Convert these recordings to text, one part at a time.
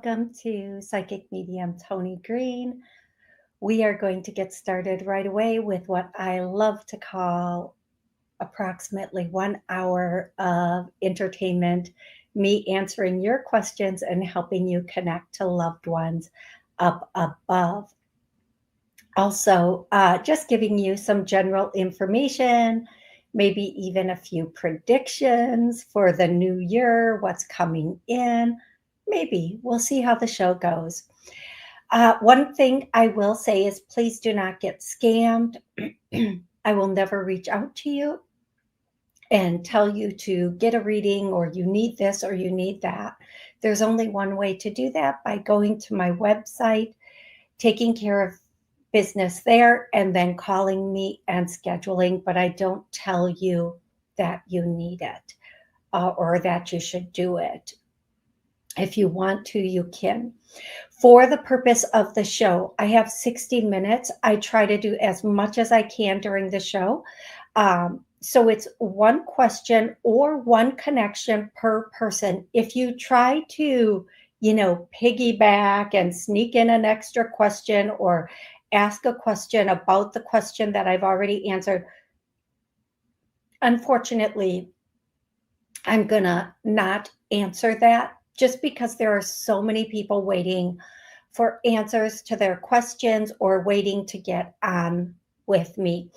welcome to Psychic Medium Toni Green. We are going to get started right away with what I love to call approximately 1 hour of entertainment, me answering your questions and helping you connect to loved ones up above. Also, just giving you some general information, maybe even a few predictions for the new year, what's coming in. Maybe we'll see how the show goes. One thing I will say is please do not get scammed. I will never reach out to you and tell you to get a reading or you need this or you need that. There's only one way to do that, by going to my website, taking care of business there, and then calling me and scheduling. But I don't tell you that you need it or that you should do it. If you want to, you can. For the purpose of the show, I have 60 minutes. I try to do as much as I can during the show. So it's one question or one connection per person. If you try to, piggyback and sneak in an extra question or ask a question about the question that I've already answered, unfortunately, I'm going to not answer that, just because there are so many people waiting for answers to their questions or waiting to get on with me.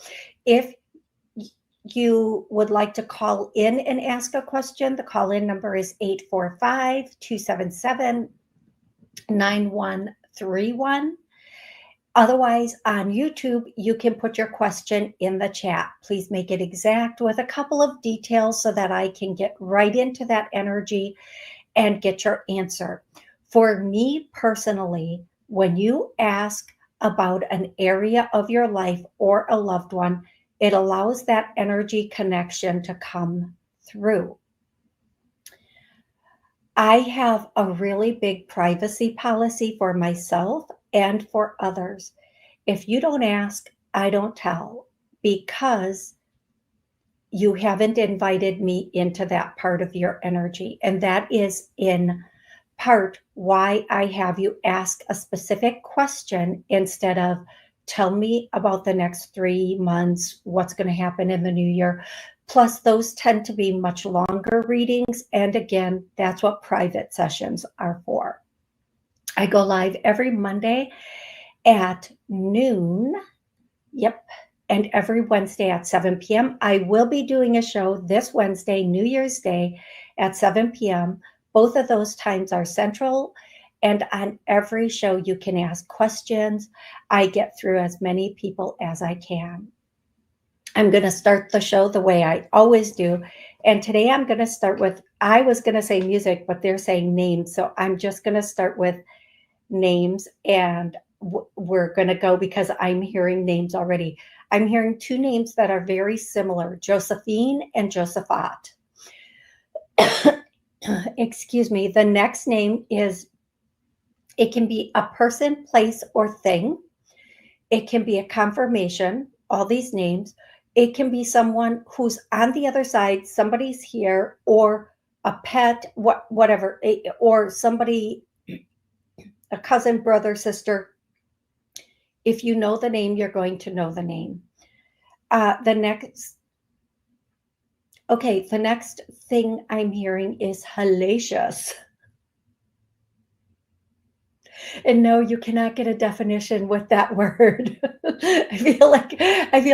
If you would like to call in and ask a question, the call-in number is 845-277-9131. Otherwise, on YouTube, you can put your question in the chat. Please make it exact with a couple of details so that I can get right into that energy and get your answer. For me personally, when you ask about an area of your life or a loved one, it allows that energy connection to come through. I have a really big privacy policy for myself and for others. If you don't ask, I don't tell, because you haven't invited me into that part of your energy. And that is in part why I have you ask a specific question instead of tell me about the next 3 months, what's going to happen in the new year. Plus, those tend to be much longer readings. And again, that's what private sessions are for. I go live every Monday at noon. Yep. And every Wednesday at 7 p.m. I will be doing a show this Wednesday, New Year's Day, at 7 p.m. Both of those times are central. And on every show, you can ask questions. I get through as many people as I can. I'm going to start the show the way I always do. And today I'm going to start with, I was going to say music, but they're saying names. So I'm just going to start with names, and we're going to go because I'm hearing names already. I'm hearing two names that are very similar, Josephine and Josephat. Excuse me. The next name is, it can be a person, place, or thing. It can be a confirmation, all these names. It can be someone who's on the other side, somebody's here, or a pet, whatever, or somebody, a cousin, brother, sister. If you know the name, you're going to know the name. The next thing I'm hearing is hellacious. And no, you cannot get a definition with that word. I feel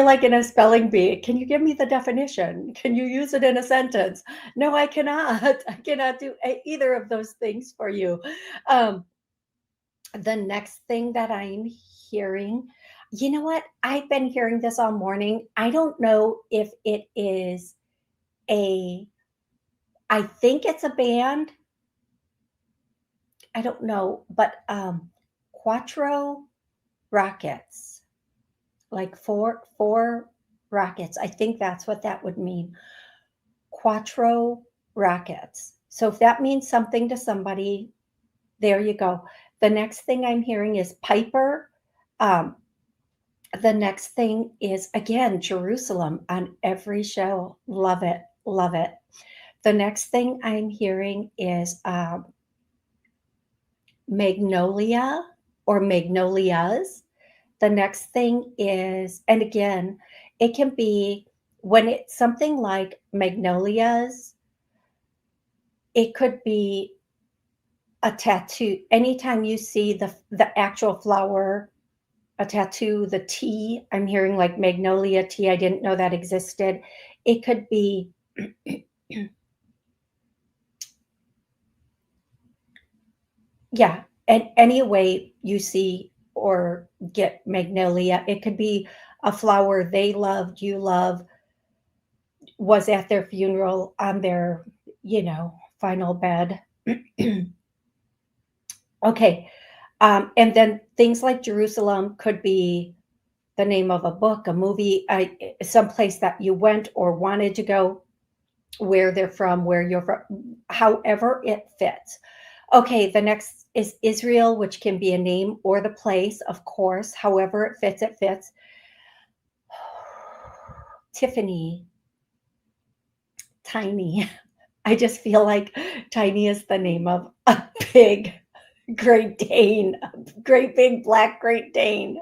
like in a spelling bee. Can you give me the definition? Can you use it in a sentence? No, I cannot. I cannot do either of those things for you. The next thing that I'm hearing, you know what? I've been hearing this all morning. I don't know if it is I think it's a band. I don't know, but Quattro rockets, like four rockets. I think that's what that would mean. Quattro rockets. So if that means something to somebody, there you go. The next thing I'm hearing is Piper. The next thing is, again, Jerusalem on every show. Love it. Love it. The next thing I'm hearing is magnolia or magnolias. The next thing is, and again, it can be when it's something like magnolias, it could be a tattoo. Anytime you see the actual flower, a tattoo, the tea, I'm hearing like magnolia tea. I didn't know that existed. It could be yeah, and any way you see or get magnolia, it could be a flower they loved, you love, was at their funeral on their, final bed. Okay. And then things like Jerusalem could be the name of a book, a movie, someplace that you went or wanted to go, where they're from, where you're from, however it fits. Okay, the next is Israel, which can be a name or the place, of course. However it fits, it fits. Tiffany, Tiny. I just feel like Tiny is the name of a big Great Dane, a great big black Great Dane.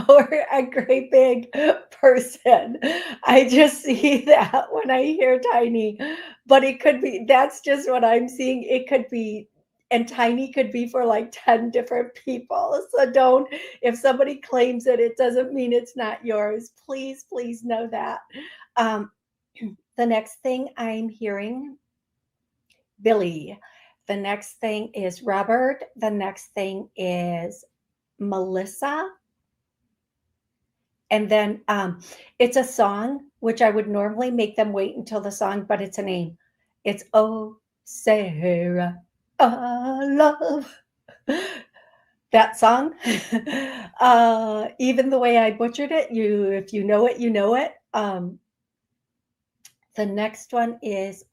Or a great big person. I just see that when I hear tiny, but it could be that's just what I'm seeing. It could be, and tiny could be for like 10 different people. So don't, if somebody claims it, it doesn't mean it's not yours. Please, please know that. Um, the next thing I'm hearing, Billy. The next thing is Robert. The next thing is Melissa. And then it's a song, which I would normally make them wait until the song, but it's a name. It's Oh Sarah, I love that song. Even the way I butchered it, if you know it, you know it. The next one is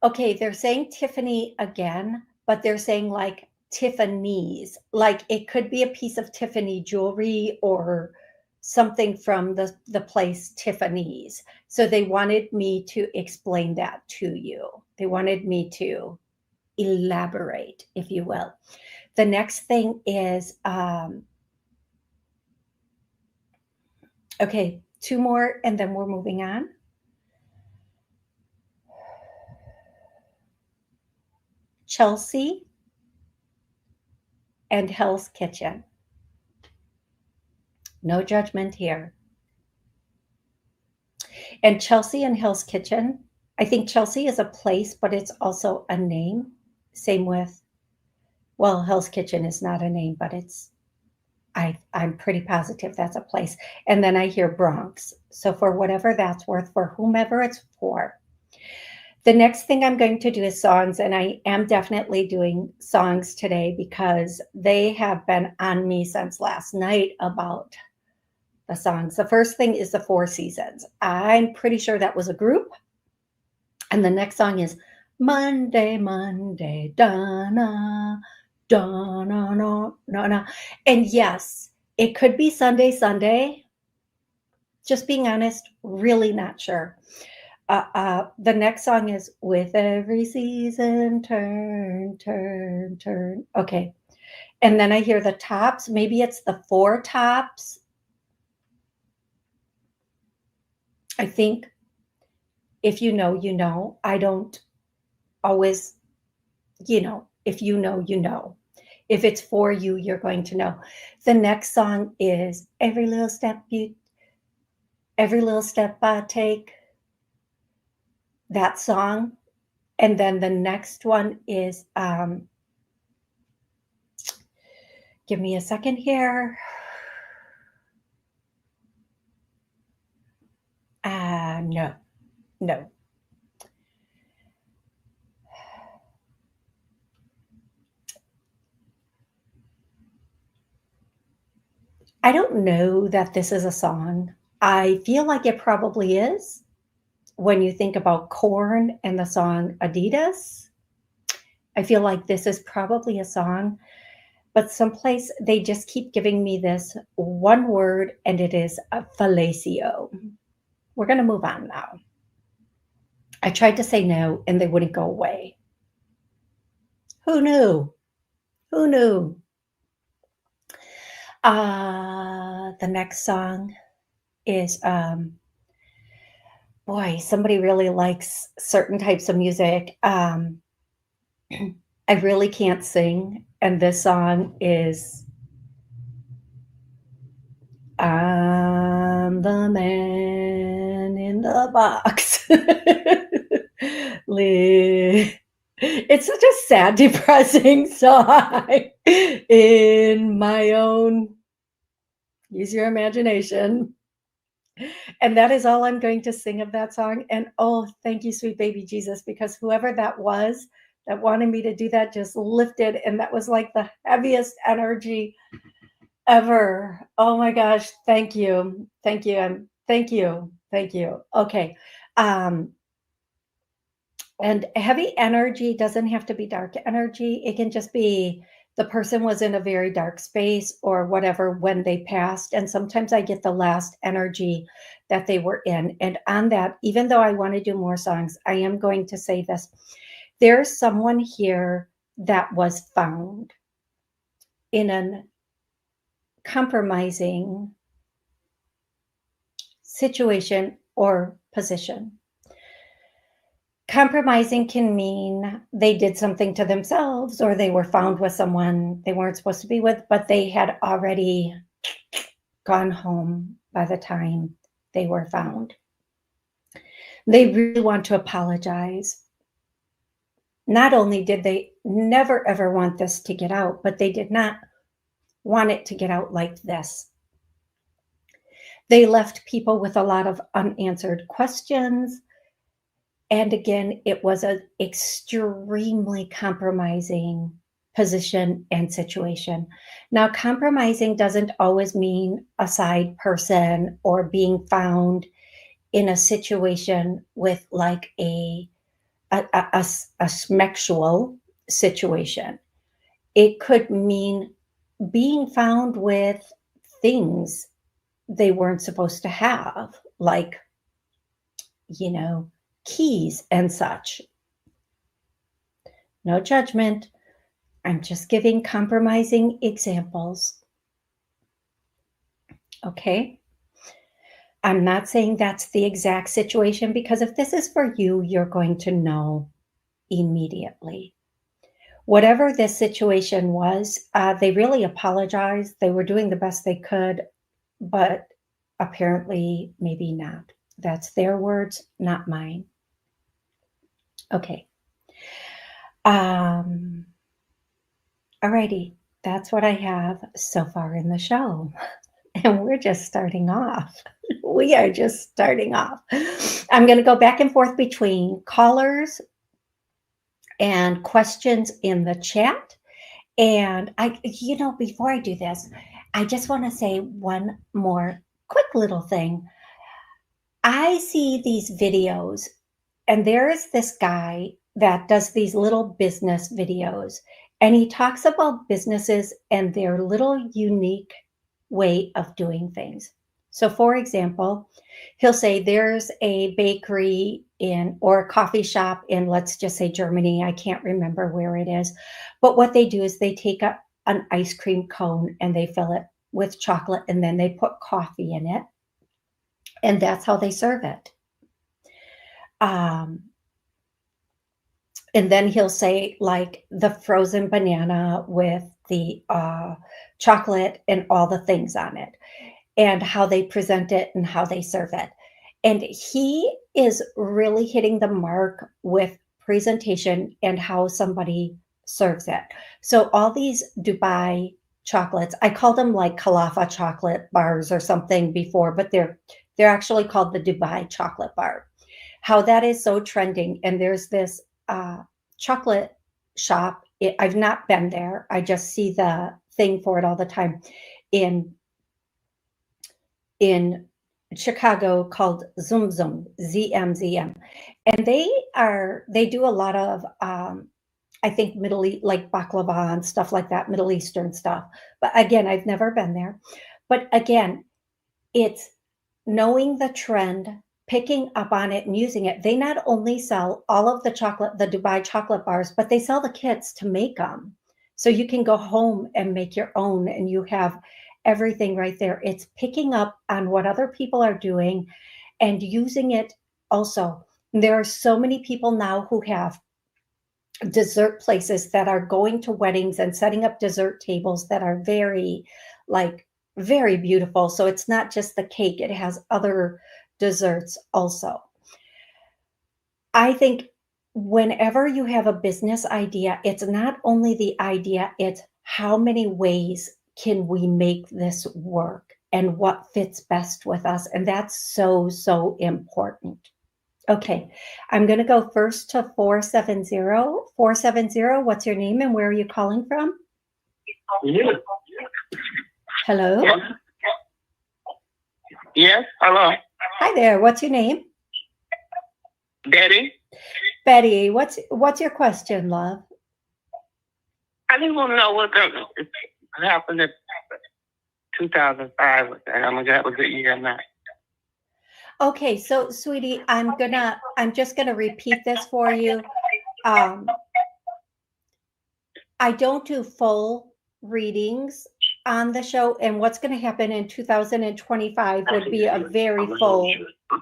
okay, they're saying Tiffany again, but they're saying like Tiffany's. Like it could be a piece of Tiffany jewelry or something from the place Tiffany's. So they wanted me to explain that to you. They wanted me to elaborate, if you will. The next thing is okay, two more and then we're moving on. Chelsea and Hell's Kitchen. No judgment here. And Chelsea and Hell's Kitchen, I think Chelsea is a place, but it's also a name. Same with, well, Hell's Kitchen is not a name, but I'm pretty positive that's a place. And then I hear Bronx. So for whatever that's worth, for whomever it's for. The next thing I'm going to do is songs, and I am definitely doing songs today because they have been on me since last night about the songs. The first thing is the Four Seasons. I'm pretty sure that was a group. And the next song is Monday, Monday, Donna, Donna, no, no, no. And yes, it could be Sunday, Sunday. Just being honest, really not sure. The next song is With Every Season, Turn, Turn, Turn. Okay. And then I hear the Tops. Maybe it's the Four Tops. I think if you know, you know. I don't always, if you know, you know. If it's for you, you're going to know. The next song is Every Little Step I Take. That song. And then the next one is give me a second here. No. I don't know that this is a song. I feel like it probably is when you think about Korn and the song Adidas. I feel like this is probably a song, but someplace they just keep giving me this one word, and it is a fellatio. We're going to move on now. I tried to say no, and they wouldn't go away. Who knew? Who knew? The next song is, boy, somebody really likes certain types of music. I really can't sing, and this song is I'm the man in the box. It's such a sad, depressing song. In my own, use your imagination. And that is all I'm going to sing of that song. And oh, thank you, sweet baby Jesus, because whoever that was that wanted me to do that just lifted. And that was like the heaviest energy ever. Oh my gosh. Thank you. Thank you. And thank you. Thank you. Okay. And heavy energy doesn't have to be dark energy. It can just be the person was in a very dark space or whatever when they passed. And sometimes I get the last energy that they were in. And on that, even though I want to do more songs, I am going to say this. There's someone here that was found in a compromising situation or position. Compromising can mean they did something to themselves or they were found with someone they weren't supposed to be with, but they had already gone home by the time they were found. They really want to apologize. Not only did they never ever want this to get out, but they did not want it to get out like this. They left people with a lot of unanswered questions. And again, it was an extremely compromising position and situation. Now, compromising doesn't always mean a side person or being found in a situation with like a sexual situation. It could mean being found with things they weren't supposed to have, like, keys and such. No judgment. I'm just giving compromising examples. Okay? I'm not saying that's the exact situation because if this is for you, you're going to know immediately. Whatever this situation was, they really apologized. They were doing the best they could, but apparently maybe not. That's their words, not mine. Okay. Alrighty. That's what I have so far in the show. And we're just starting off. We are just starting off. I'm going to go back and forth between callers and questions in the chat. And before I do this, I just want to say one more quick little thing. I see these videos, and there is this guy that does these little business videos, and he talks about businesses and their little unique way of doing things. So for example, he'll say there's a bakery or a coffee shop in, let's just say Germany. I can't remember where it is. But what they do is they take an ice cream cone and they fill it with chocolate and then they put coffee in it. And that's how they serve it. And then he'll say like the frozen banana with the chocolate and all the things on it and how they present it and how they serve it. And he is really hitting the mark with presentation and how somebody serves it. So all these Dubai chocolates, I called them like Khalifa chocolate bars or something before, but they're actually called the Dubai chocolate bar. How that is so trending. And there's this chocolate shop. I've not been there. I just see the thing for it all the time in Chicago called Zoom Zoom, ZMZM. And they do a lot of, I think Middle East, like baklava and stuff like that, Middle Eastern stuff. But again, I've never been there. But again, it's knowing the trend, picking up on it and using it. They not only sell all of the Dubai chocolate bars, but they sell the kits to make them. So you can go home and make your own, and you have everything right there. It's picking up on what other people are doing and using it also. There are so many people now who have dessert places that are going to weddings and setting up dessert tables that are very, like, very beautiful. So it's not just the cake, it has other desserts also. I think whenever you have a business idea, it's not only the idea, it's how many ways can we make this work and what fits best with us. And that's so, so important. Okay, I'm going to go first to 470. 470, what's your name and where are you calling from? Yeah. Hello? Yes, hello. Hi there, what's your name? Betty? Betty, what's your question, love? I just want to know what happened in 2005 with that. I mean, that was a year now. Okay, so sweetie, I'm just gonna repeat this for you. I don't do full readings on the show, and what's going to happen in 2025 would be a very full,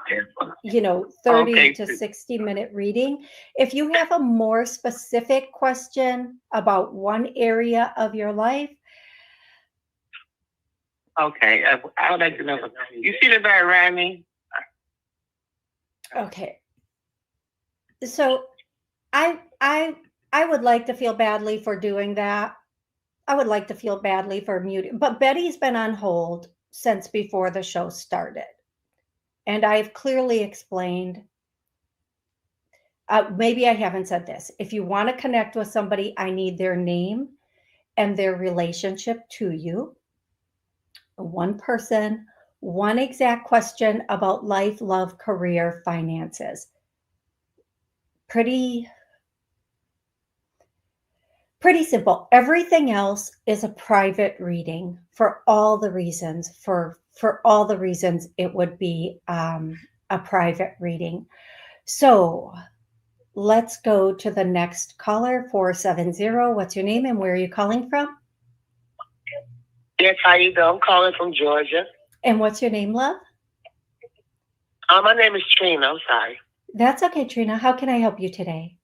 30 to 60-minute reading. If you have a more specific question about one area of your life. Okay, I would like to know. You see the guy around me? Okay. So I would like to feel badly for doing that. I would like to feel badly for muting, but Betty's been on hold since before the show started. And I've clearly explained, maybe I haven't said this. If you want to connect with somebody, I need their name and their relationship to you. One person, one exact question about life, love, career, finances. Pretty simple. Everything else is a private reading for all the reasons. For all the reasons, it would be a private reading. So let's go to the next caller, 470. What's your name and where are you calling from? Yes, how you doing? I'm calling from Georgia. And what's your name, love? My name is Trina. I'm sorry. That's okay, Trina. How can I help you today?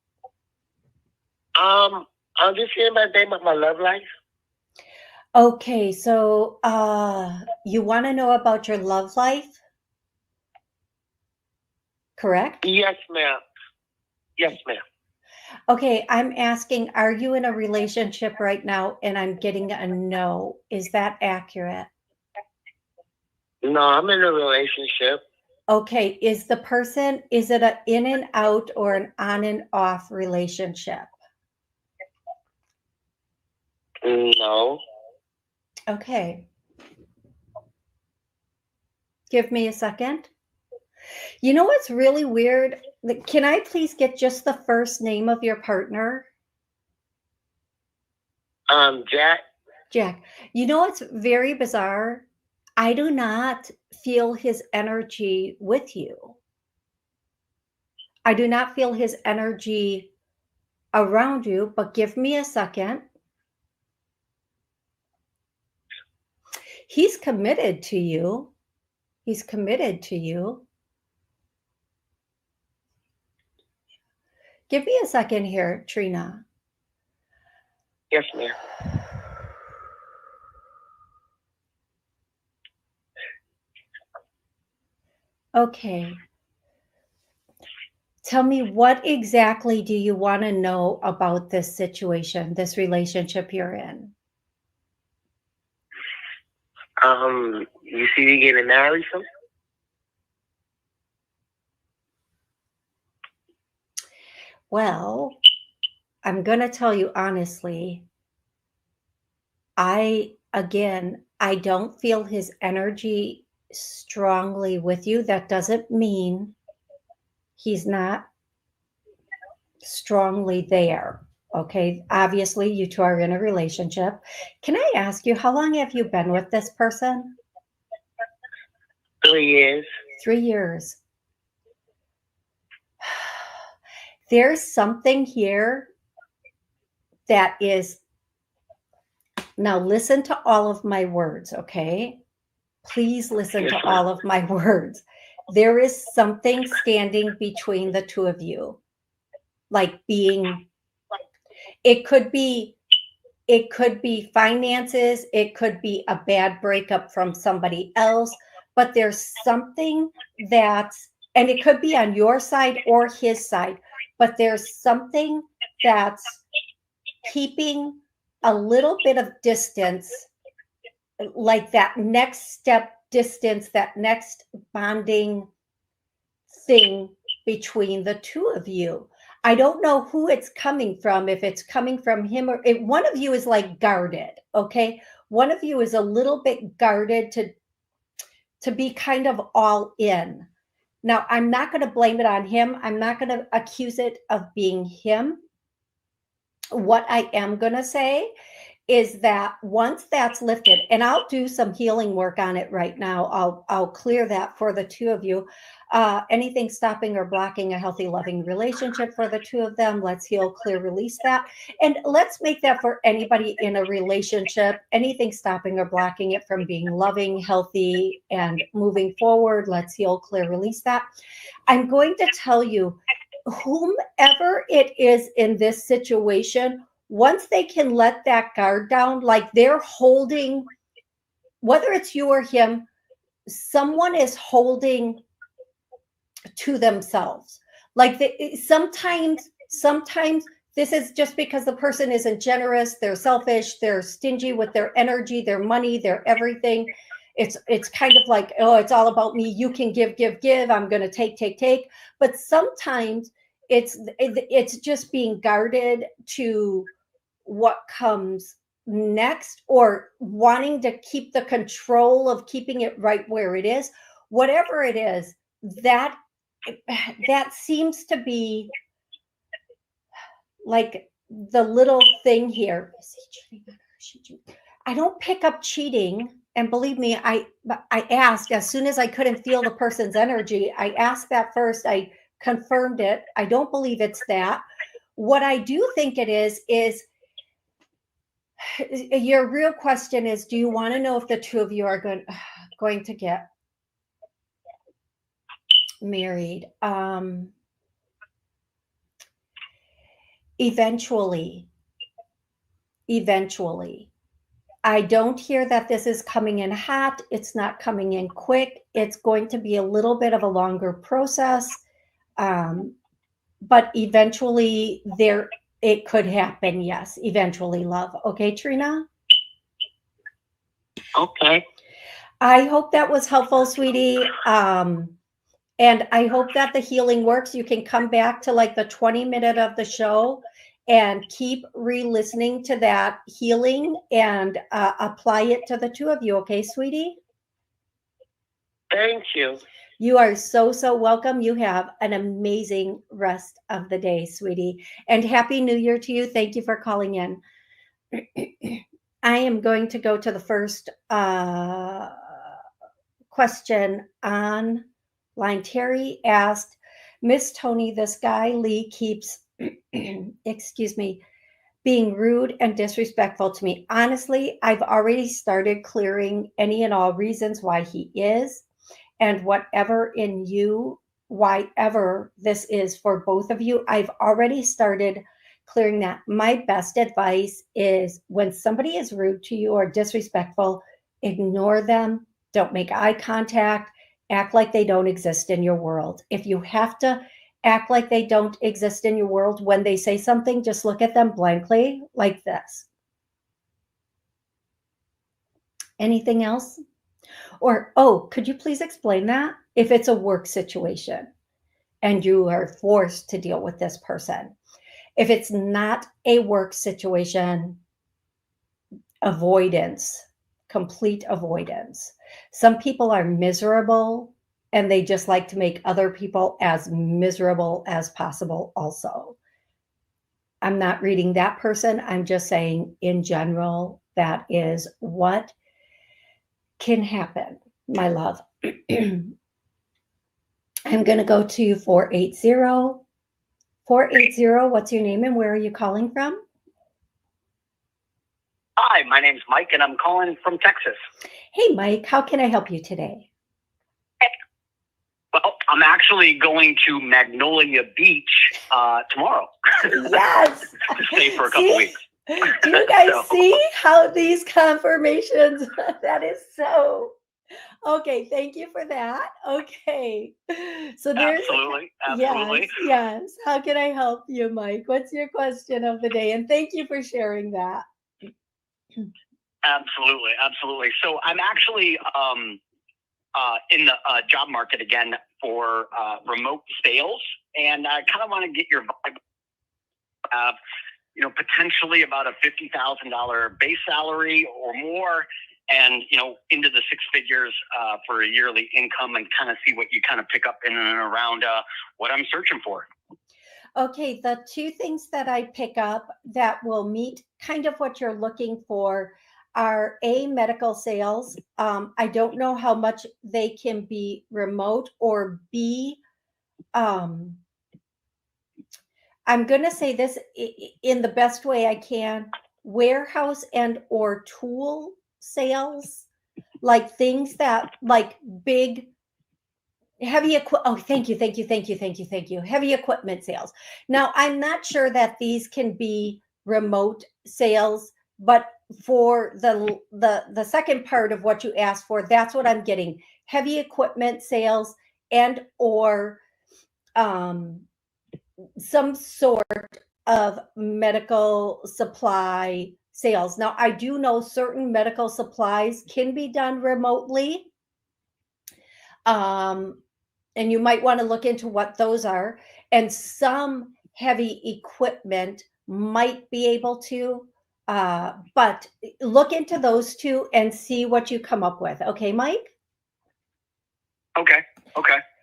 I'm just hearing about my love life. Okay, so you want to know about your love life? Correct? Yes, ma'am. Yes, ma'am. Okay, I'm asking, are you in a relationship right now? And I'm getting a no. Is that accurate? No, I'm in a relationship. Okay, is it an in and out or an on and off relationship? No. Okay. Give me a second. You know what's really weird? Can I please get just the first name of your partner? Jack. Jack. You know what's very bizarre? I do not feel his energy with you. I do not feel his energy around you, but give me a second. He's committed to you. He's committed to you. Give me a second here, Trina. Yes, ma'am. Okay. Tell me, what exactly do you want to know about this situation, this relationship you're in? You see me getting married soon? Well, I'm going to tell you honestly, I don't feel his energy strongly with you. That doesn't mean he's not strongly there. Okay. Obviously, you two are in a relationship. Can I ask you, how long have you been with this person? 3 years. 3 years. there's something here that is, now listen to all of my words, okay? Please listen to all of my words. There is something standing between the two of you, like being, it could be finances, it could be a bad breakup from somebody else, but there's something that's, and it could be on your side or his side, but there's something that's keeping a little bit of distance, like that next step distance, that next bonding thing between the two of you. I don't know who it's coming from, if it's coming from him or one of you is like guarded, okay? One of you is a little bit guarded to be kind of all in. Now, I'm not going to blame it on him. I'm not going to accuse it of being him. What I am going to say is that once that's lifted, and I'll do some healing work on it right now, I'll clear that for the two of you. Anything stopping or blocking a healthy, loving relationship for the two of them, let's heal, clear, release that. And let's make that for anybody in a relationship, anything stopping or blocking it from being loving, healthy, and moving forward, let's heal, clear, release that. I'm going to tell you, whomever it is in this situation, once they can let that guard down, like they're holding, whether it's you or him, someone is holding to themselves. Like sometimes this is just because the person isn't generous, they're selfish, they're stingy with their energy, their money, their everything. It's kind of like, oh, it's all about me. You can give, I'm going to take. But sometimes it's just being guarded to what comes next, or wanting to keep the control of keeping it right where it is. Whatever it is, that seems to be like the little thing here. I don't pick up cheating. And believe me, I asked as soon as I couldn't feel the person's energy. I asked that first. I confirmed it. I don't believe it's that. What I do think it is your real question is, do you want to know if the two of you are going to get married? Eventually. I don't hear that this is coming in hot. It's not coming in quick. It's going to be a little bit of a longer process. But eventually it could happen. Yes, eventually, love. Okay, Trina? Okay. I hope that was helpful, sweetie. And I hope that the healing works. You can come back to like the 20-minute of the show and keep re-listening to that healing and apply it to the two of you. Okay, sweetie? Thank you. You are so welcome. You have an amazing rest of the day, sweetie. And Happy New Year to you. Thank you for calling in. I am going to go to the first question on line. Terry asked, Miss Toni, this guy Lee keeps, excuse me, being rude and disrespectful to me. Honestly, I've already started clearing any and all reasons why he is, and whatever in you, whyever this is for both of you, I've already started clearing that. My best advice is when somebody is rude to you or disrespectful, ignore them. Don't make eye contact. Act like they don't exist in your world. If you have to act like they don't exist in your world when they say something, just look at them blankly like this. Anything else? Or, oh, could you please explain that? If it's a work situation and you are forced to deal with this person. If it's not a work situation, avoidance, complete avoidance. Some people are miserable and they just like to make other people as miserable as possible also. I'm not reading that person. I'm just saying in general, that is what can happen, my love. I'm going to go to 480. 480, what's your name and where are you calling from? Hi, my name's Mike, and I'm calling from Texas. Hey, Mike, how can I help you today? Well, I'm actually going to Magnolia Beach tomorrow. Yes. To stay for a couple weeks. Do you guys see how these confirmations? That is so. Okay, thank you for that. Okay. So there's Absolutely. Yes. How can I help you, Mike? What's your question of the day? And thank you for sharing that. Absolutely. So I'm actually in the job market again for remote sales, and I kind of want to get your vibe. Potentially about a $50,000 base salary or more, and into the six figures for a yearly income, and kind of see what you kind of pick up in and around what I'm searching for. Okay, the two things that I pick up that will meet kind of what you're looking for are A, medical sales. I don't know how much they can be remote, or B, I'm going to say this in the best way I can, warehouse and or tool sales, like things that like big heavy thank you. Heavy equipment sales. Now, I'm not sure that these can be remote sales, but for the second part of what you asked for, that's what I'm getting. Heavy equipment sales and or some sort of medical supply sales. Now, I do know certain medical supplies can be done remotely. And you might want to look into what those are. And some heavy equipment might be able to, but look into those two and see what you come up with. Okay, Mike? Okay.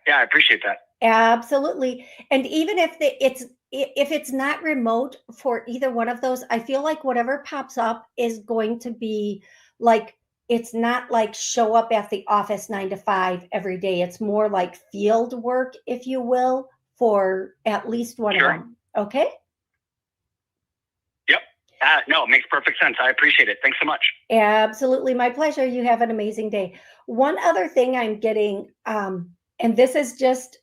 Yeah, I appreciate that. Absolutely. And even if it's not remote for either one of those, I feel like whatever pops up is going to be like, it's not like show up at the office 9 to 5 every day. It's more like field work, if you will, for at least one of them. Okay? Yep. No, it makes perfect sense. I appreciate it. Thanks so much. Absolutely. My pleasure. You have an amazing day. One other thing I'm getting, and this is just,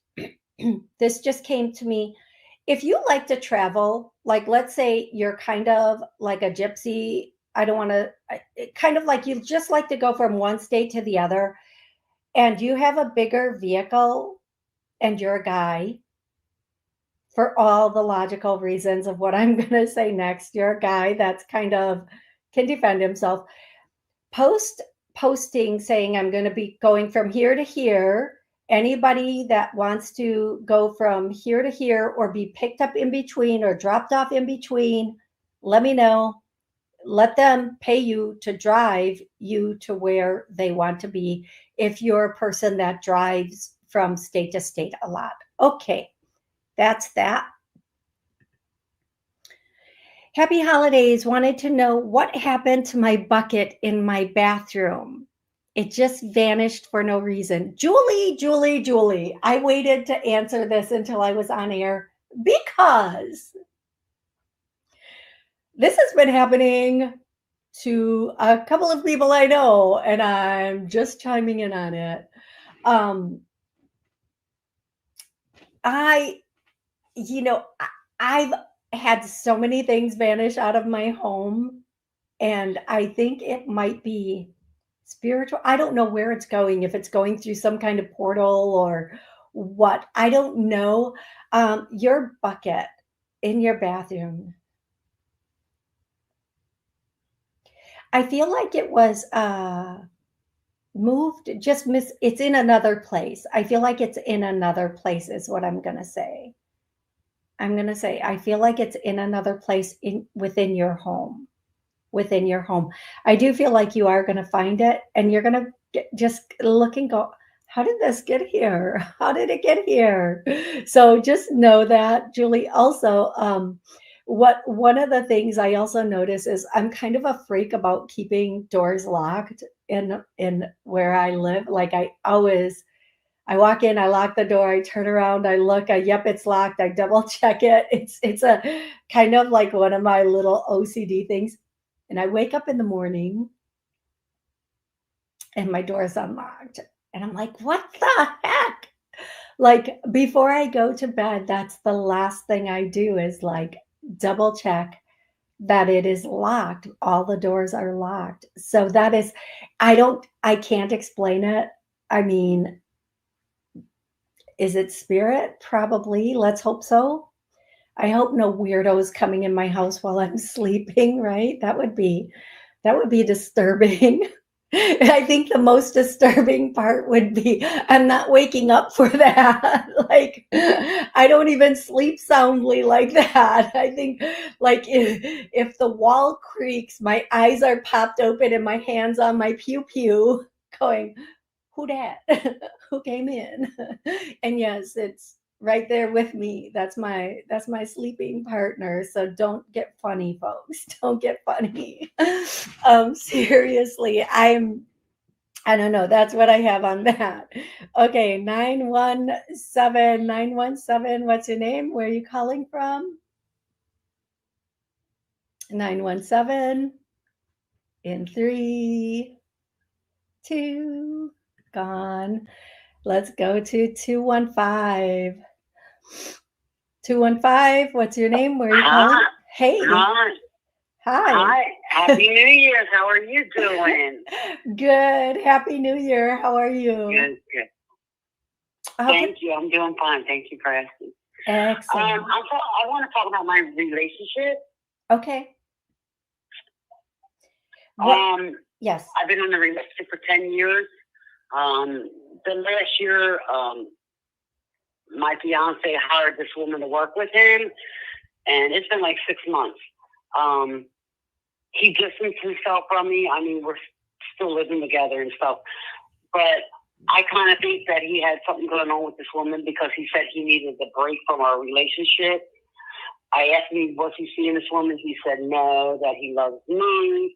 this just came to me. If you like to travel, like let's say you're kind of like a gypsy, I don't want to, kind of like you just like to go from one state to the other, and you have a bigger vehicle and you're a guy, for all the logical reasons of what I'm going to say next, you're a guy that's kind of can defend himself. Posting saying I'm going to be going from here to here. Anybody that wants to go from here to here or be picked up in between or dropped off in between, let me know. Let them pay you to drive you to where they want to be if you're a person that drives from state to state a lot. Okay, that's that. Happy holidays. Wanted to know what happened to my bucket in my bathroom. It just vanished for no reason. Julie. I waited to answer this until I was on air because this has been happening to a couple of people I know, and I'm just chiming in on it. I've had so many things vanish out of my home, and I think it might be spiritual. I don't know where it's going, if it's going through some kind of portal or what. I don't know. Your bucket in your bathroom, I feel like it was moved, it's in another place. I feel like it's in another place is what I'm going to say. I feel like it's in another place within your home. I do feel like you are going to find it, and you're going to just look and go, how did this get here? How did it get here? So just know that, Julie. Also, one of the things I also notice is I'm kind of a freak about keeping doors locked in where I live. Like I I walk in, I lock the door, I turn around, I look, yep, it's locked. I double check it. It's a kind of like one of my little OCD things. And I wake up in the morning and my door is unlocked. And I'm like, what the heck? Like before I go to bed, that's the last thing I do is like double check that it is locked. All the doors are locked. So that is, I can't explain it. I mean, is it spirit? Probably. Let's hope so. I hope no weirdos coming in my house while I'm sleeping, right? That would be disturbing. I think the most disturbing part would be I'm not waking up for that. Like I don't even sleep soundly like that. I think like if the wall creaks, my eyes are popped open and my hands on my pew pew going, who dat? Who came in? And yes, it's right there with me. That's my sleeping partner. So don't get funny, folks. Don't get funny. Seriously, I don't know. That's what I have on that. Okay, 917. What's your name? Where are you calling from? 917 in 3, 2, gone. Let's go to 215. 215, what's your name? Where are you calling? Hey. Hi. Hi. Hi. Happy New Year's. How are you doing? Good. Happy New Year. How are you? Good. Thank you. I'm doing fine. Thank you for asking. Excellent. I want to talk about my relationship. Okay. Yes. I've been in a relationship for 10 years. The last year, my fiance hired this woman to work with him, and it's been like 6 months. He distanced himself from me. I mean, we're still living together and stuff, but I kind of think that he had something going on with this woman because he said he needed a break from our relationship. I asked him, was he seeing this woman? He said no, that he loves me.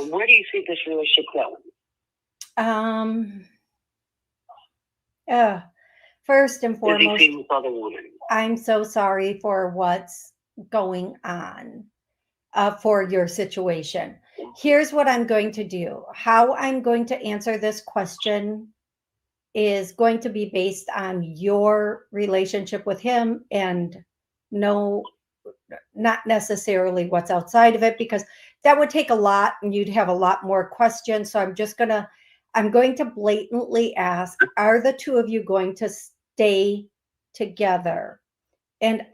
Where do you see this relationship going? First and foremost, is he with other women? I'm so sorry for what's going on for your situation. Here's what I'm going to do. How I'm going to answer this question is going to be based on your relationship with him and not necessarily what's outside of it, because that would take a lot and you'd have a lot more questions. So I'm going to blatantly ask, are the two of you going to stay together? And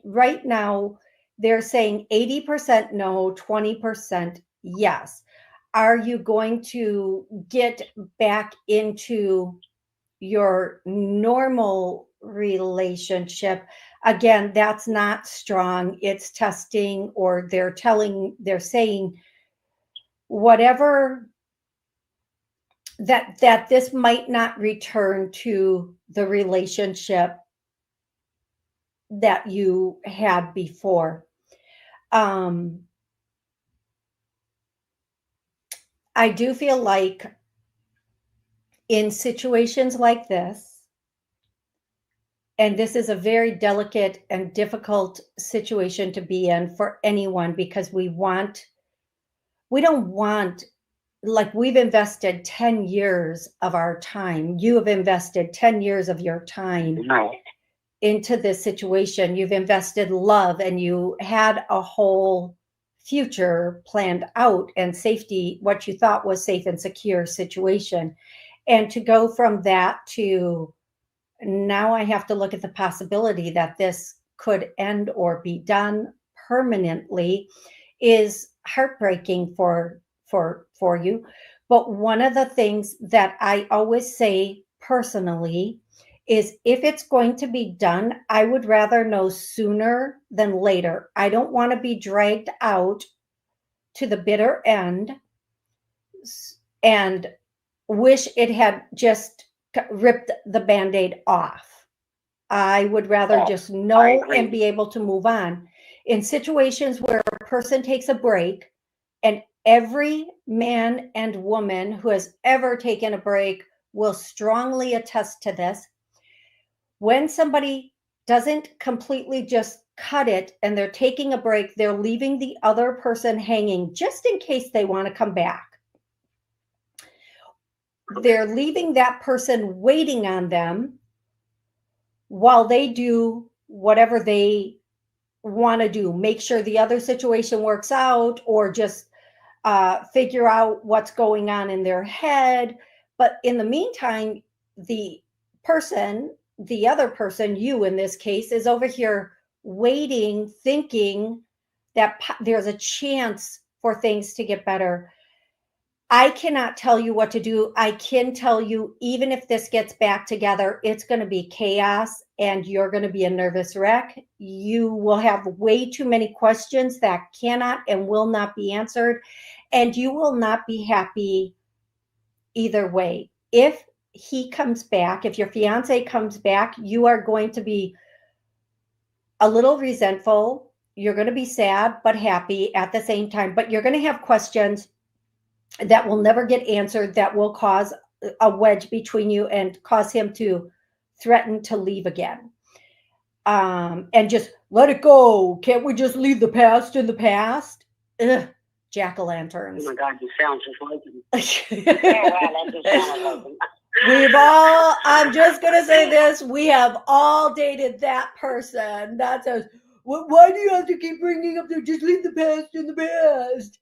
right now, they're saying 80% no, 20% yes. Are you going to get back into your normal relationship? Again, that's not strong. It's testing, or they're saying whatever, that this might not return to the relationship that you had before. I do feel like in situations like this, and this is a very delicate and difficult situation to be in for anyone, because we don't want, like, we've invested 10 years of our time. You have invested 10 years of your time into this situation. You've invested love, and you had a whole future planned out, and safety, what you thought was safe and secure situation. And to go from that to now I have to look at the possibility that this could end or be done permanently is heartbreaking for you. But one of the things that I always say personally is, if it's going to be done, I would rather know sooner than later. I don't want to be dragged out to the bitter end and wish it had just ripped the Band-Aid off. I would rather just know and be able to move on. In situations where a person takes a break, and every man and woman who has ever taken a break will strongly attest to this. When somebody doesn't completely just cut it and they're taking a break, they're leaving the other person hanging just in case they want to come back. They're leaving that person waiting on them while they do whatever they want to do, make sure the other situation works out, or just figure out what's going on in their head. But in the meantime, the other person, you in this case, is over here waiting, thinking that there's a chance for things to get better. I cannot tell you what to do. I can tell you, even if this gets back together, it's going to be chaos and you're going to be a nervous wreck. You will have way too many questions that cannot and will not be answered, and you will not be happy either way. If he comes back, if your fiance comes back, you are going to be a little resentful. You're going to be sad, but happy at the same time. But you're going to have questions that will never get answered, that will cause a wedge between you and cause him to threaten to leave again. And just let it go. Can't we just leave the past in the past? Ugh, jack-o'-lanterns. Oh my God, you sound just like him. Oh, wow, that just sounds like him. We've all, I'm just going to say this, we have all dated that person that says, why do you have to keep bringing up the, just leave the past in the past?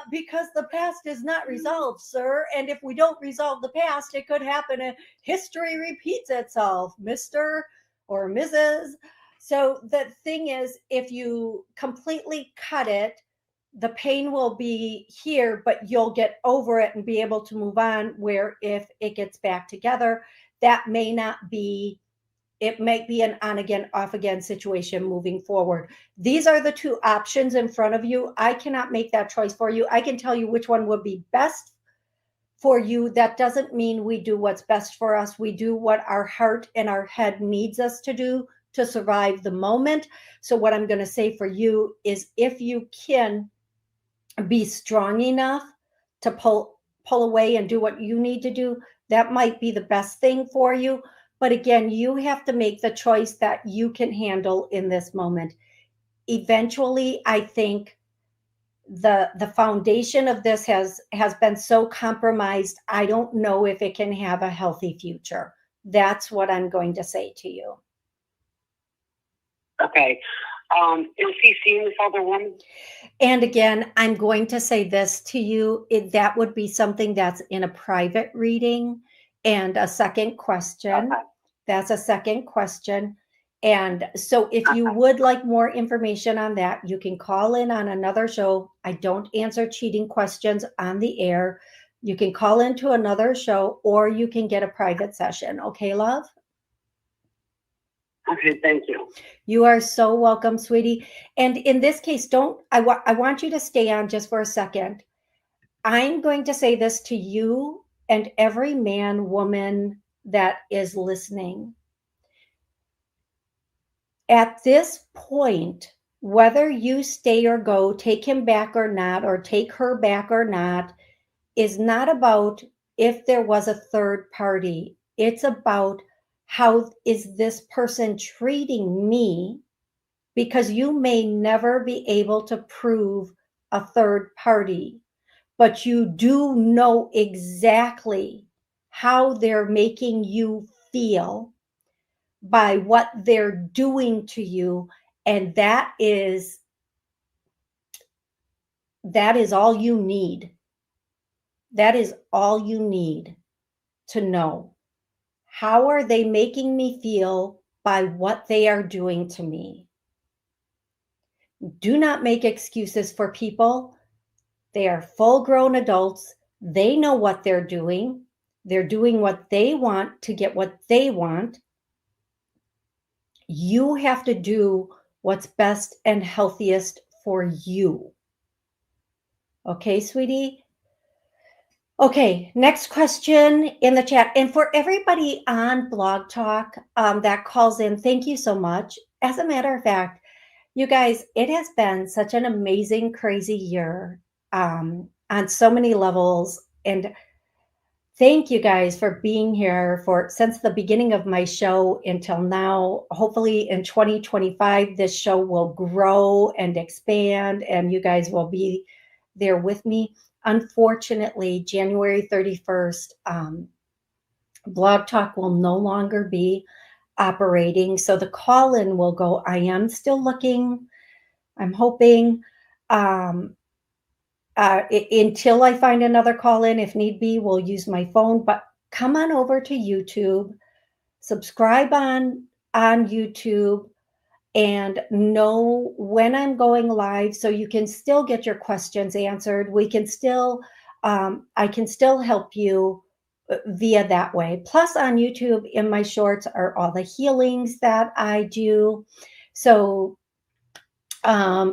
Because the past is not resolved, sir. And if we don't resolve the past, it could happen. And history repeats itself, Mr. or Mrs. So the thing is, if you completely cut it, the pain will be here, but you'll get over it and be able to move on. Where if it gets back together, that may not be, it might be an on again, off again situation moving forward. These are the two options in front of you. I cannot make that choice for you. I can tell you which one would be best for you. That doesn't mean we do what's best for us. We do what our heart and our head needs us to do to survive the moment. So what I'm going to say for you is, if you can be strong enough to pull away and do what you need to do, that might be the best thing for you. But again, you have to make the choice that you can handle in this moment. Eventually, I think the foundation of this has been so compromised, I don't know if it can have a healthy future. That's what I'm going to say to you. Okay. Is he seeing this other woman? And again, I'm going to say this to you. That would be something that's in a private reading. And a second question. Okay. That's a second question. And so if you would like more information on that, you can call in on another show. I don't answer cheating questions on the air. You can call into another show, or you can get a private session. Okay, love? Okay, thank you. You are so welcome, sweetie. And in this case, I want you to stay on just for a second. I'm going to say this to you and every man, woman that is listening. At this point, whether you stay or go, take him back or not, or take her back or not, is not about if there was a third party. It's about, how is this person treating me? Because you may never be able to prove a third party, but you do know exactly how they're making you feel by what they're doing to you. And that is all you need. That is all you need to know. How are they making me feel by what they are doing to me? Do not make excuses for people. They are full-grown adults. They know what they're doing. They're doing what they want to get what they want. You have to do what's best and healthiest for you. Okay, sweetie? Okay, next question in the chat. And for everybody on Blog Talk that calls in, thank you so much. As a matter of fact, you guys, it has been such an amazing, crazy year on so many levels. And Thank you guys for being here for since the beginning of my show until now. Hopefully in 2025, this show will grow and expand and you guys will be there with me. Unfortunately, January 31st, Blog Talk will no longer be operating. So the call in will go. I am still looking. I'm hoping. Um, until I find another call in, if need be, we'll use my phone. But come on over to YouTube, subscribe on YouTube, and know when I'm going live, so you can still get your questions answered. We can still, I can still help you via that way. Plus, on YouTube, in my shorts are all the healings that I do. So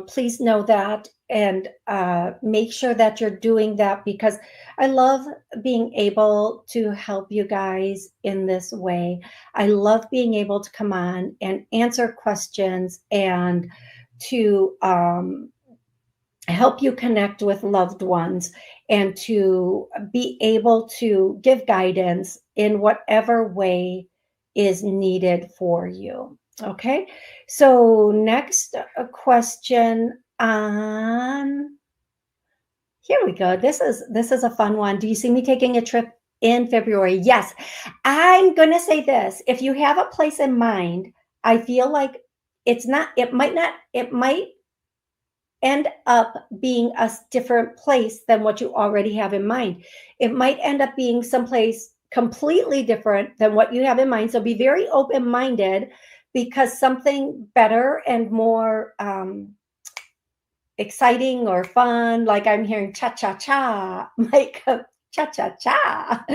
please know that and make sure that you're doing that because I love being able to help you guys in this way. I love being able to come on and answer questions and to help you connect with loved ones and to be able to give guidance in whatever way is needed for you. Okay, so next a question on here we go. This is a fun one. Do you see me taking a trip in February? Yes. I'm gonna say this. If you have a place in mind, I feel like it might end up being a different place than what you already have in mind. It might end up being someplace completely different than what you have in mind. So be very open minded because something better and more exciting or fun, like I'm hearing cha cha cha, might come. Cha cha cha.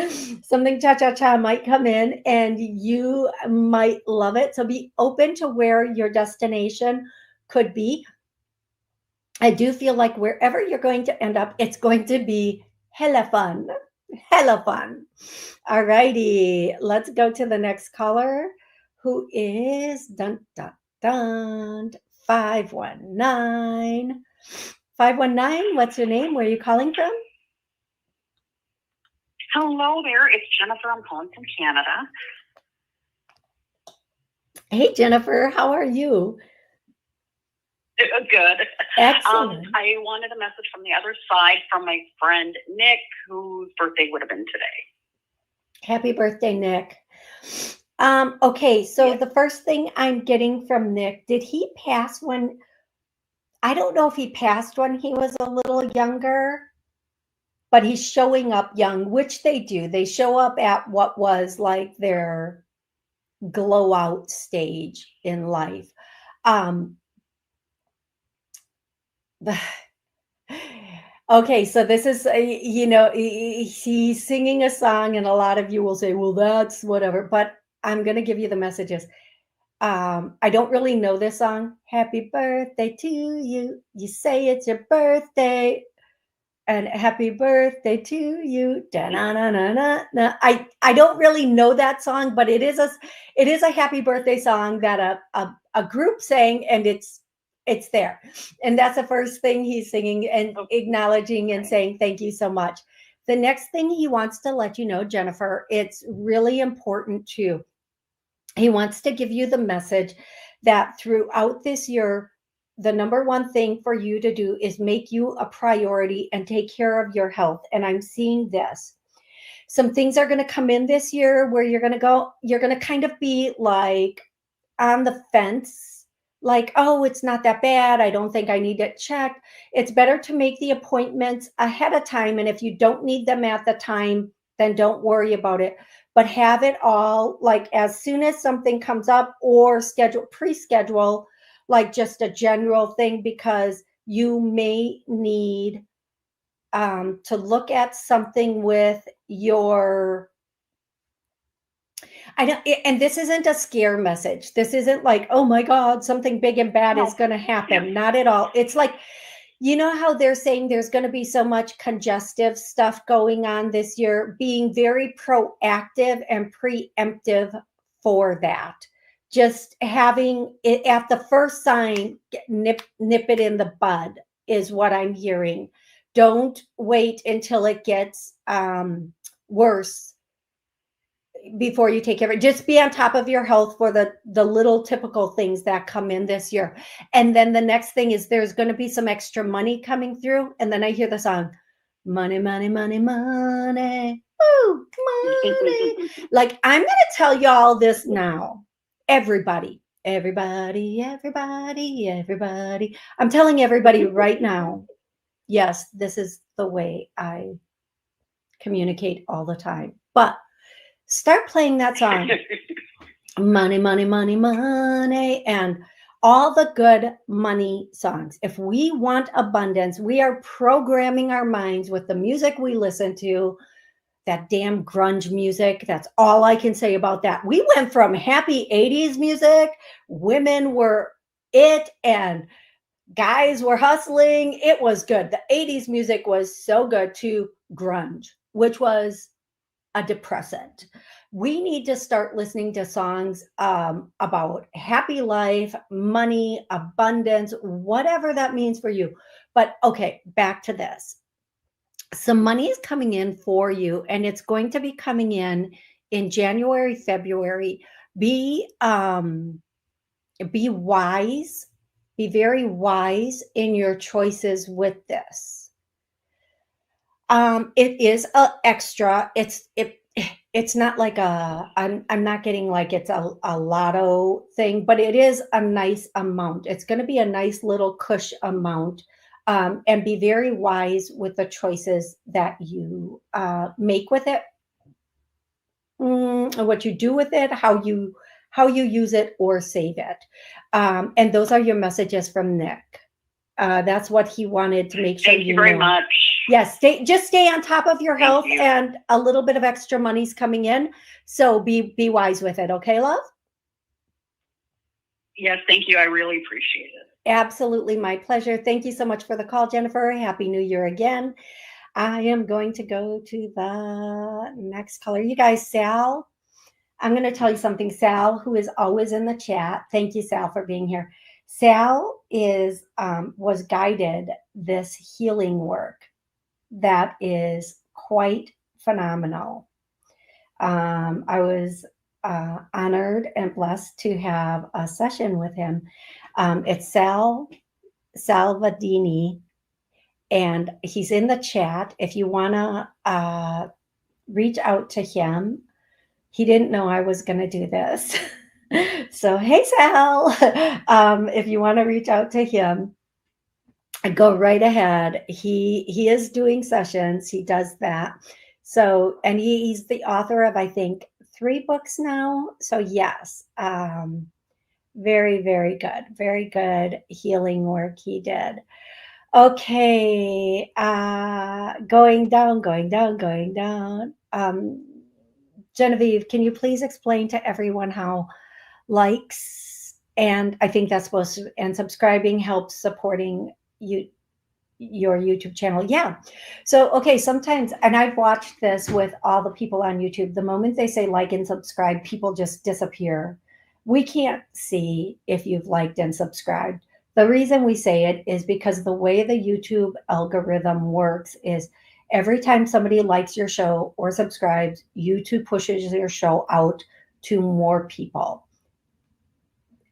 Something cha cha cha might come in and you might love it. So be open to where your destination could be. I do feel like wherever you're going to end up, it's going to be hella fun. Hella fun. All righty. Let's go to the next caller who is dun dun dun 519. 519, what's your name? Where are you calling from? Hello there. It's Jennifer. I'm calling from Canada. Hey, Jennifer. How are you? Good. Excellent. I wanted a message from the other side from my friend Nick, whose birthday would have been today. Happy birthday, Nick. Okay, so the first thing I'm getting from Nick, did he pass when, I don't know if he passed when he was a little younger, but he's showing up young, which they do. They show up at what was like their glow out stage in life. Okay, so this is, he's singing a song, and a lot of you will say, well, that's whatever, but I'm going to give you the messages. I don't really know this song. Happy birthday to you. You say it's your birthday. And happy birthday to you. Da-na-na-na-na-na. I don't really know that song, but it is a happy birthday song that a group sang, and it's there. And that's the first thing he's singing and acknowledging and saying thank you so much. The next thing he wants to let you know, Jennifer, it's really important too. He wants to give you the message that throughout this year, the number one thing for you to do is make you a priority and take care of your health. And I'm seeing this. Some things are going to come in this year where you're going to kind of be like on the fence, like, oh, it's not that bad. I don't think I need it checked. It's better to make the appointments ahead of time. And if you don't need them at the time, then don't worry about it. But have it all like as soon as something comes up, or pre-schedule like just a general thing, because you may need to look at something with your, I don't, and this isn't a scare message. This isn't like, oh my God, something big and bad is going to happen. Not at all. It's like, you know how they're saying there's going to be so much congestive stuff going on this year, being very proactive and preemptive for that. Just having it at the first sign, nip it in the bud is what I'm hearing. Don't wait until it gets worse before you take care of it. Just be on top of your health for the little typical things that come in this year. And then the next thing is there's going to be some extra money coming through. And then I hear the song, money, money, money, money. Ooh, money. Like, I'm going to tell y'all this now. Everybody. I'm telling everybody right now. Yes, this is the way I communicate all the time. But start playing that song, money, money, money, money, and all the good money songs. If we want abundance, we are programming our minds with the music we listen to, that damn grunge music. That's all I can say about that. We went from happy 80s music, women were it, and guys were hustling. It was good. The 80s music was so good, to grunge, which was a depressant. We need to start listening to songs about happy life, money, abundance, whatever that means for you. But okay, back to this. Some money is coming in for you, and it's going to be coming in January, February. Be wise. Be very wise in your choices with this. It is a extra. It's not like I'm not getting like it's a lotto thing, but it is a nice amount. It's going to be a nice little cush amount. And be very wise with the choices that you make with it, what you do with it, how you use it or save it. And those are your messages from Nick. That's what he wanted to make sure Thank you very much. Yes, just stay on top of your health, and a little bit of extra money's coming in. So be wise with it, okay, love? Yes, thank you. I really appreciate it. Absolutely, my pleasure. Thank you so much for the call, Jennifer. Happy New Year again. I am going to go to the next caller. You guys, Sal, I'm going to tell you something. Sal, who is always in the chat. Thank you, Sal, for being here. Sal was guided this healing work that is quite phenomenal. I was honored and blessed to have a session with him. It's Sal Salvadini, and he's in the chat. If you want to reach out to him, he didn't know I was going to do this. So, hey, Sal, if you want to reach out to him, go right ahead. He is doing sessions. He does that. So, and he's the author of, I think, 3 books now. So yes, very, very good. Very good healing work he did. Okay, going down. Genevieve, can you please explain to everyone how likes, and I think that's supposed to, and subscribing helps supporting your YouTube channel? Yeah. So, okay, sometimes, and I've watched this with all the people on YouTube, the moment they say like and subscribe, people just disappear. We can't see if you've liked and subscribed. The reason we say it is because the way the YouTube algorithm works is every time somebody likes your show or subscribes, YouTube pushes your show out to more people.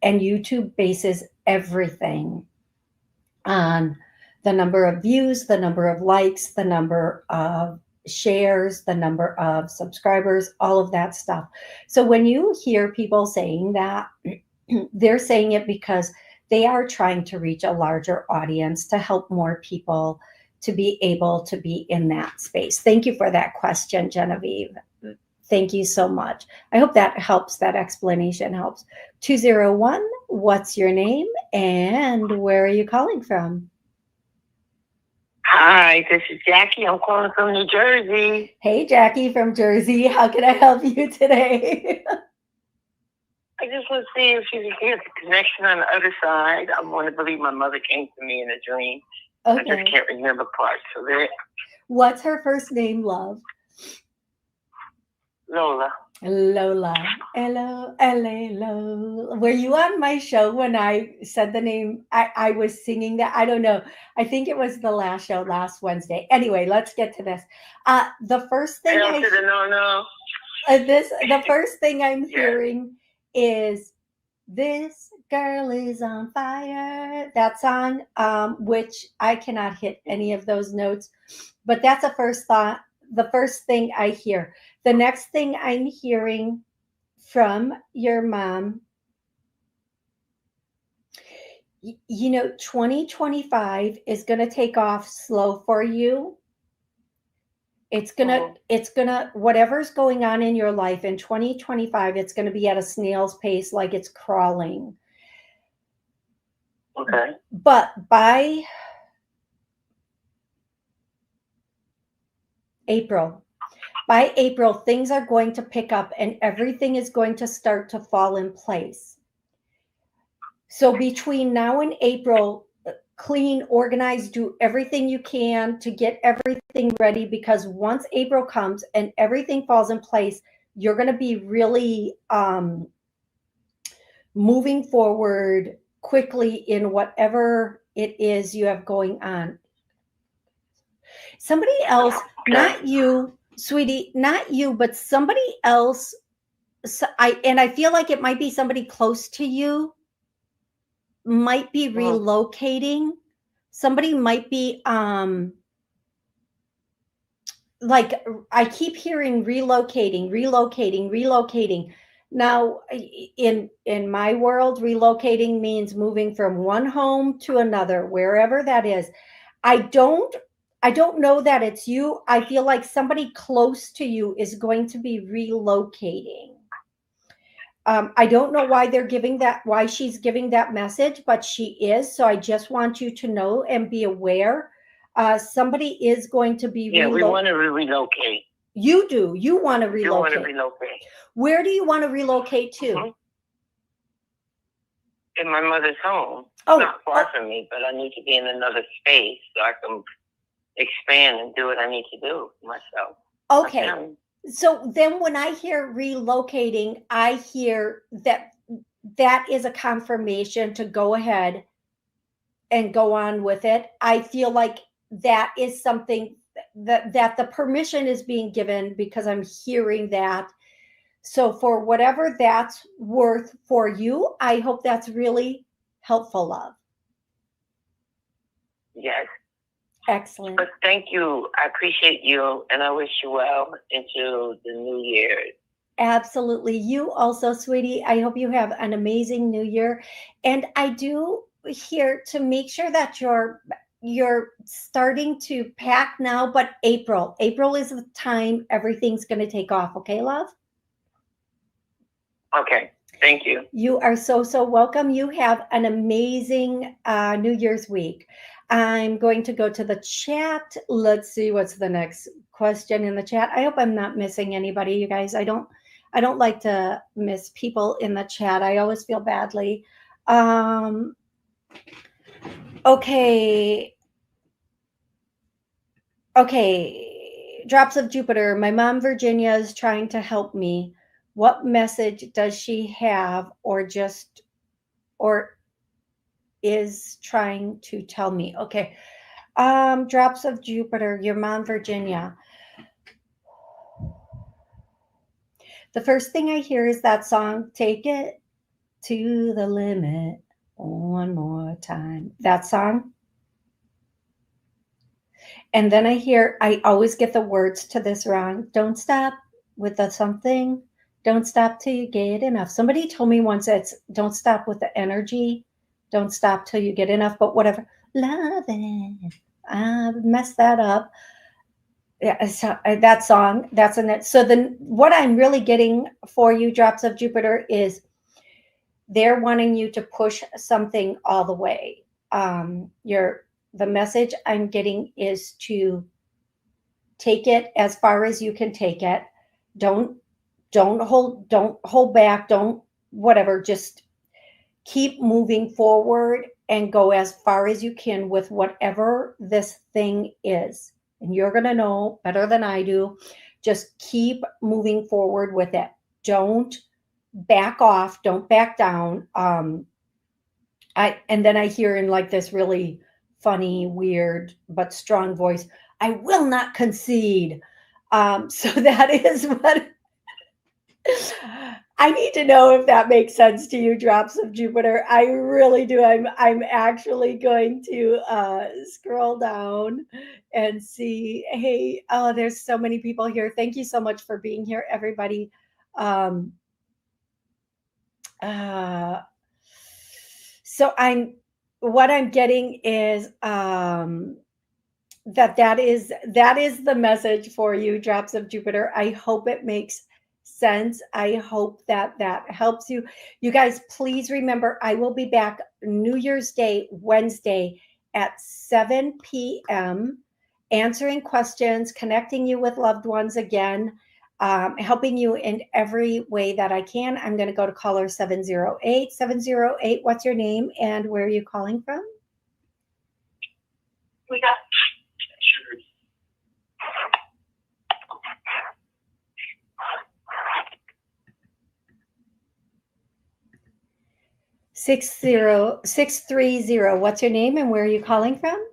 And YouTube bases everything on the number of views, the number of likes, the number of shares, the number of subscribers, all of that stuff. So when you hear people saying that, they're saying it because they are trying to reach a larger audience to help more people to be able to be in that space. Thank you for that question, Genevieve. Thank you so much. I hope that helps, that explanation helps. 201, what's your name and where are you calling from? Hi, this is Jackie. I'm calling from New Jersey. Hey, Jackie from Jersey. How can I help you today? I just want to see if you can get the connection on the other side. I want to believe my mother came to me in a dream. Okay. I just can't remember parts of it. What's her first name, love? Lola. Lola. Hello, hello. Were you on my show when I said the name? I was singing that. I don't know. I think it was the last show last Wednesday. Anyway, let's get to this. The first thing Hell to the no. the first thing I'm Yeah. hearing is "This Girl Is on Fire." That song, which I cannot hit any of those notes, but that's a first thought. The first thing I hear. The next thing I'm hearing from your mom, 2025 is going to take off slow for you. It's gonna whatever's going on in your life in 2025, it's going to be at a snail's pace, like it's crawling. Okay. But by April, things are going to pick up and everything is going to start to fall in place. So between now and April, clean, organize, do everything you can to get everything ready, because once April comes and everything falls in place, you're going to be really moving forward quickly in whatever it is you have going on. Somebody else, not you, sweetie, not you, but somebody else. I feel like it might be somebody close to you, might be relocating. Somebody might be like, I keep hearing relocating. Now in my world, relocating means moving from one home to another, wherever that is. I don't know that it's you. I feel like somebody close to you is going to be relocating. I don't know why why she's giving that message, but she is. So I just want you to know and be aware. Somebody is going to be we want to relocate. You do. You want to relocate. You want to relocate. Where do you want to relocate to? Mm-hmm. In my mother's home. Oh, not far from me, but I need to be in another space so I can expand and do what I need to do myself. Okay. So then when I hear relocating, I hear that is a confirmation to go ahead and go on with it. I feel like that is something that the permission is being given, because I'm hearing that. So for whatever that's worth for you, I hope that's really helpful, love. Yes. Excellent. But thank you. I appreciate you, and I wish you well into the new year. Absolutely. You also, sweetie. I hope you have an amazing new year. And I do here to make sure that you're starting to pack now, but April is the time everything's going to take off. Okay, love? Okay. Thank you. You are so welcome. You have an amazing New Year's week. I'm going to go to the chat. Let's see what's the next question in the chat. I hope I'm not missing anybody, you guys. I don't like to miss people in the chat. I always feel badly. Okay. Drops of Jupiter. My mom, Virginia, is trying to help me. What message does she have, or is trying to tell me? Okay. Drops of Jupiter, your mom, Virginia. The first thing I hear is that song, Take It to the Limit one more time. That song. And then I always get the words to this wrong. Don't stop with the something. Don't stop till you get enough. Somebody told me once it's don't stop with the energy. Don't stop till you get enough, but whatever. Love it. I messed that up. Yeah, so that song, that's in it. So then what I'm really getting for you, Drops of Jupiter, is they're wanting you to push something all the way. The message I'm getting is to take it as far as you can take it. Don't hold back. Don't whatever. Just keep moving forward and go as far as you can with whatever this thing is. And you're going to know better than I do. Just keep moving forward with it. don't back off, don't back down. And then I hear in like this really funny, weird, but strong voice, I will not concede. So that is what I need to know if that makes sense to you, Drops of Jupiter. I really do. I'm actually going to scroll down and see. Hey, oh, there's so many people here. Thank you so much for being here, everybody. So what I'm getting is that is the message for you, Drops of Jupiter. I hope it makes sense. I hope that helps you. You guys, please remember, I will be back New Year's Day, Wednesday at 7 p.m. answering questions, connecting you with loved ones again, helping you in every way that I can. I'm going to go to caller 708. 708, what's your name and where are you calling from? We got 630. What's your name and where are you calling from?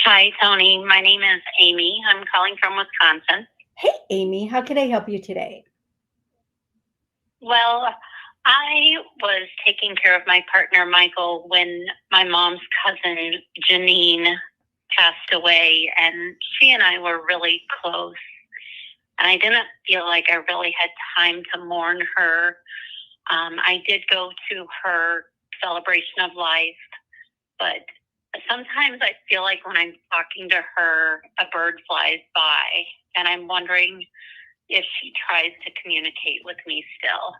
Hi, Toni. My name is Amy. I'm calling from Wisconsin. Hey, Amy. How can I help you today? Well, I was taking care of my partner, Michael, when my mom's cousin, Janine, passed away, and she and I were really close. And I didn't feel like I really had time to mourn her. I did go to her celebration of life, but sometimes I feel like when I'm talking to her, a bird flies by, and I'm wondering if she tries to communicate with me still.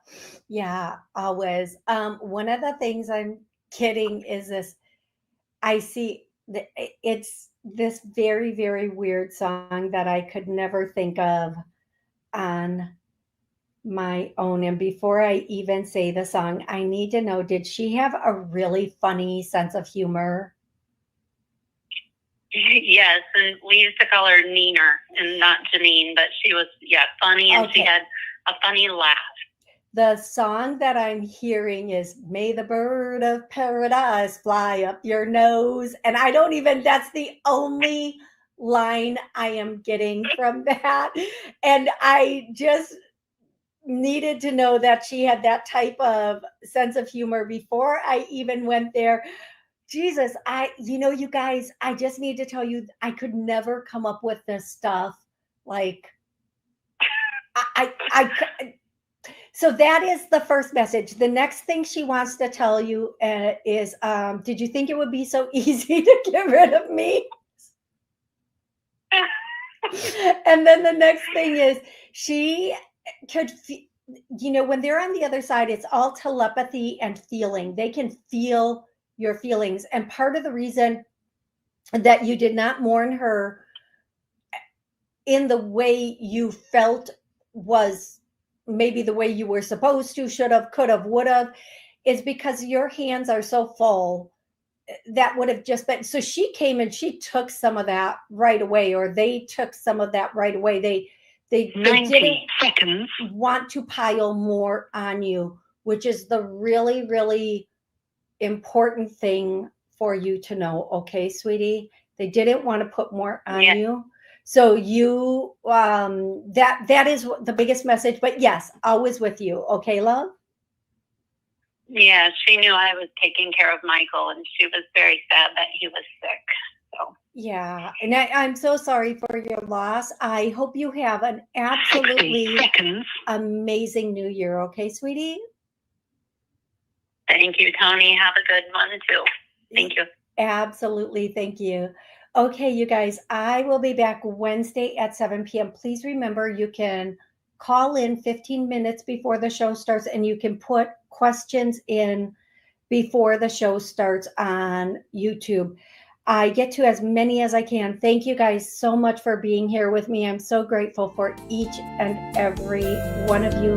Yeah, always. One of the things I'm kidding is this. I see it's this very, very weird song that I could never think of on my own. And before I even say the song, I need to know, did she have a really funny sense of humor? Yes, and we used to call her Neener and not Janine, but she was, funny, and she had a funny laugh. The song that I'm hearing is May the Bird of Paradise Fly Up Your Nose. And I don't even, that's the only line I am getting from that. And I just needed to know that she had that type of sense of humor before I even went there. Jesus, you guys, I just need to tell you, I could never come up with this stuff. Like, so that is the first message. The next thing she wants to tell you is, did you think it would be so easy to get rid of me? And then the next thing is she could, when they're on the other side, it's all telepathy and feeling. They can feel your feelings. And part of the reason that you did not mourn her in the way you felt was maybe the way you were supposed to, should have, could have, would have, is because your hands are so full. That would have just been, so she came and she took some of that right away, or they took some of that right away. They didn't seconds. Want to pile more on you, which is the really, really important thing for you to know. Okay, sweetie, they didn't want to put more on you. So you, that is the biggest message, but yes, always with you. Okay, love? Yeah, she knew I was taking care of Michael, and she was very sad that he was sick. So yeah, and I'm so sorry for your loss. I hope you have an absolutely amazing new year. Okay, sweetie? Thank you, Toni. Have a good one, too. Thank you. Absolutely. Thank you. Okay, you guys, I will be back Wednesday at 7 p.m. Please remember, you can call in 15 minutes before the show starts, and you can put questions in before the show starts on YouTube. I get to as many as I can. Thank you guys so much for being here with me. I'm so grateful for each and every one of you.